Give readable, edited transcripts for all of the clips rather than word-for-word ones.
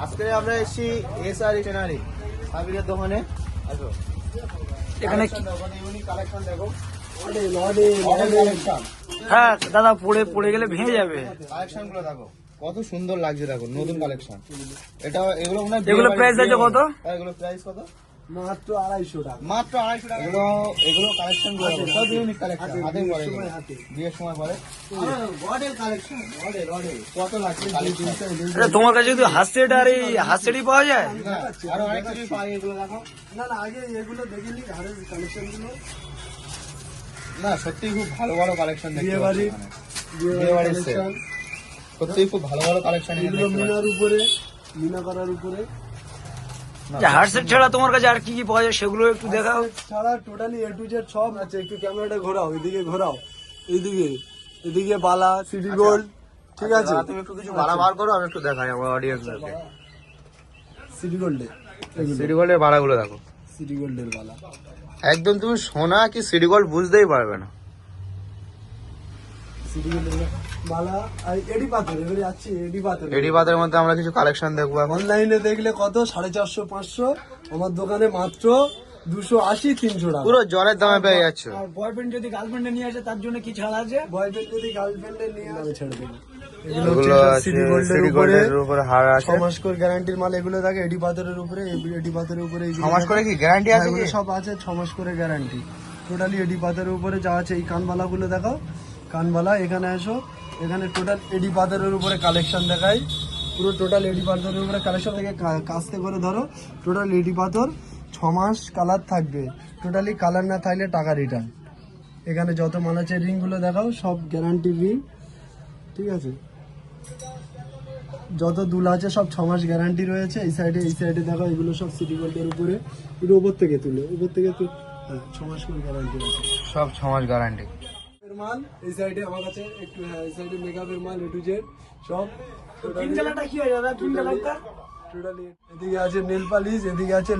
আজকে আমরা এসেছি এসআর স্টেশনারি সাবিরের দোকানে। আসো এখানে ইউনিক কালেকশন দেখো। হ্যাঁ দাদা, পড়ে গেলে ভেঙে যাবে। কালেকশন গুলো দেখো কত সুন্দর লাগছে, দেখো নতুন কালেকশন। এটা এগুলো মনে হয় এগুলো প্রাইস আছে কত? এগুলো প্রাইস কত? মাত্র 250 টাকা। মাত্র 250 টাকা। এগুলো কালেকশন গুলো সব ইউনিক কালেকশন, হাতে পরে বিয়ের সময় পরে মডেল কালেকশন। মডেল কত লাগছে কালেকশন। তোমার কাছে যদি হাত সেট আর এই হাত সেটই পাওয়া যায়? আরো অনেক কিছু পাই। এগুলো দেখো না আগে এগুলো দেখিনি, ঘরের কালেকশন গুলো। না সত্যি খুব ভালো ভালো কালেকশন দেখতে বিয়ে পাচ্ছি বাড়ি এখানে। বিয়ে বাড়ির কালেকশন সত্যি খুব ভালো ভালো কালেকশন এগুলো মিনার উপরে, মিনা করার উপরে। হাত সেট ছাড়া তোমার কাছে আর কি কি পাওয়া যায় সেগুলো একটু দেখাও। ছাড়া টোটালি এ টু জেড সব আছে। একটু ক্যামেরাটা ঘোরাও, এদিকে ঘোরাও, এদিকে বালা, সিটি গোল্ড, ঠিক আছে। তুমি একটু কিছু বাড়া বার করো, আমি একটু দেখাই আমার অডিয়েন্সদেরকে। সিটি গোল্ডে, সিটি গোল্ডের বাড়াগুলো দেখো, সিটি গোল্ডের বালা একদম তুমি সোনা কি সিটি গোল্ড বুঝতেই পারবে না। সিটি গোল্ডের বালা আর এডি পাথর। এবারে যাচ্ছি এডি পাথর। এডি পাতের মধ্যে আমরা কিছু কালেকশন দেখবো এখন। অনলাইনে দেখলে কত 450 500, আমার দোকানে মাত্র 280 300 টাকা। পুরো জলের দামে পেয়ে যাচ্ছ। আর বয়ফ্রেন্ড যদি গার্লফ্রেন্ডে নিয়ে আসে তার জন্য কি ছাড় আছে? বয়ফ্রেন্ড যদি গার্লফ্রেন্ডে নিয়ে আসে ছেড়ে দেবো। এগুলো সিটি সিটি গোল্ডের উপরে হার আছে। 6 মাস করে গ্যারান্টির মাল এগুলো থাকে। এডি পাথরের উপরে, এডি পাথরের উপরে 6 মাস করে কি গ্যারান্টি আছে? এগুলো সব আছে 6 মাস করে গ্যারান্টি। টোটালি এডি পাথরের উপরে যা আছে। এই কানবালা গুলো দেখাও, কানবালা এখানে আসো। এখানে টোটাল এডি পাথরের উপরে কালেকশন দেখাই। পুরো টোটাল এডি পাথরের উপরে কালেকশন থেকে কাস্তে করে ধরো। টোটাল এডি পাথর 6 মাস কালার থাকবে। টোটালি কালার না থাকলে টাকা রিটার্ন। এখানে যত মাল আছে রিং গুলো দেখাও, সব গ্যারান্টির রিং, ঠিক আছে। যত দুল আছে সব 6 মাস গ্যারান্টি রয়েছে। এই সাইডে দেখো, এগুলো সব সিটি গোল্ডের উপরে। পুরো উপর থেকে হ্যাঁ 6 মাস করে গ্যারান্টি আছে। সব 6 মাস গ্যারান্টি। মাল এই সাইডে আমার কাছে একটু, হ্যাঁ এই সাইডে মেকআপের মাল এ টু জেড সব। তিন কালারটা কি হয় দাদা? তিন কালারটা টোটালি এদিকে আছে নেল পালিশ, এদিকে আছে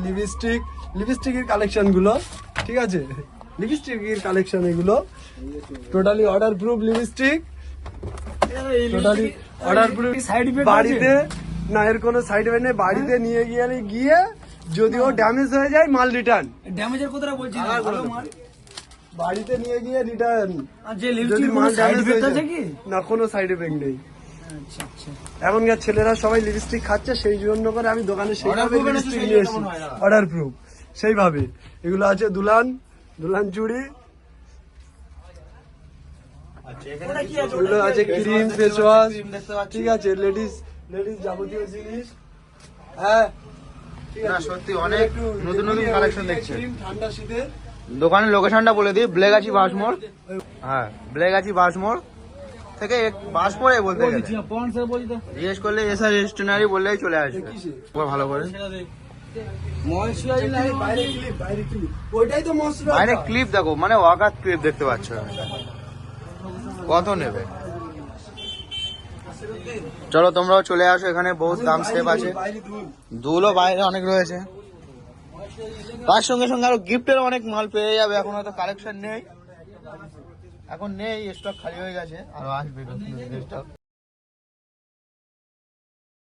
লিপস্টিকের কালেকশন গুলো, ঠিক আছে। লিপস্টিকের কালেকশন এগুলো totally order proof lipstick. Totally order proof. Side effect বাড়িতে না, এর কোনো সাইড ইফেক্ট নেই। বাড়িতে নিয়ে গিয়ে যদিও ড্যামেজ হয়ে যায় মাল রিটার্ন। ড্যামেজের কথাটা বলছি না, ভালো মাল। বাড়িতে নিয়ে গিয়ে রিটার্ন। আর যে যদি লিপস্টিক মাল সাইড ড্যামেজ ইফেক্ট হয়ে আছে যায় কি? না, কোনো সাইড ইফেক্ট নেই। আচ্ছা আচ্ছা। এখনকার ছেলেরা সবাই লিপস্টিক খাচ্ছে, সেই জন্য করে আমি দোকানে সেইভাবে proof লিপস্টিক সেই নিয়ে রকম এসেছি। হয় না। অর্ডার প্রুফ সেইভাবে। এগুলো আছে দুলান চুড়ি, ওটা কি আছে? এগুলো আছে ক্রিম, ফেস ওয়াশ, ঠিক আছে। লেডিস যাবতীয় জিনিস, হ্যাঁ ঠিক না আছে। সত্যি অনেক একটু নতুন নতুন কালেকশন দেখছে। ক্রিম ঠান্ডা শীতের। দোকানের লোকেশনটা বলে দিই, ব্লেগাছি বাসমোড়। হ্যাঁ, ব্লেগাছি বাসমোড় থেকে বাস পরে বলতে গেলে জিজ্ঞেস করলে এসআর স্টেশনারি বললেই চলে আসবে। পুরো ভালো করে বাইরে ক্লিপ, ওইটাই তো মশলা। বাইরে ক্লিপ দেখো, মানে ওয়াকার ক্লিপ দেখতে পাচ্ছ। কত নেবে? চলো তোমরাও চলে আসো, এখানে বহুত দাম সেভ আছে। দুলও বাইরে অনেক রয়েছে, তার সঙ্গে সঙ্গে আরো গিফটের অনেক মাল পেয়ে যাবে। এখন হয়তো কালেকশন নেই, এখন নেই, স্টক খালি হয়ে গেছে, আরো আসবে স্টক।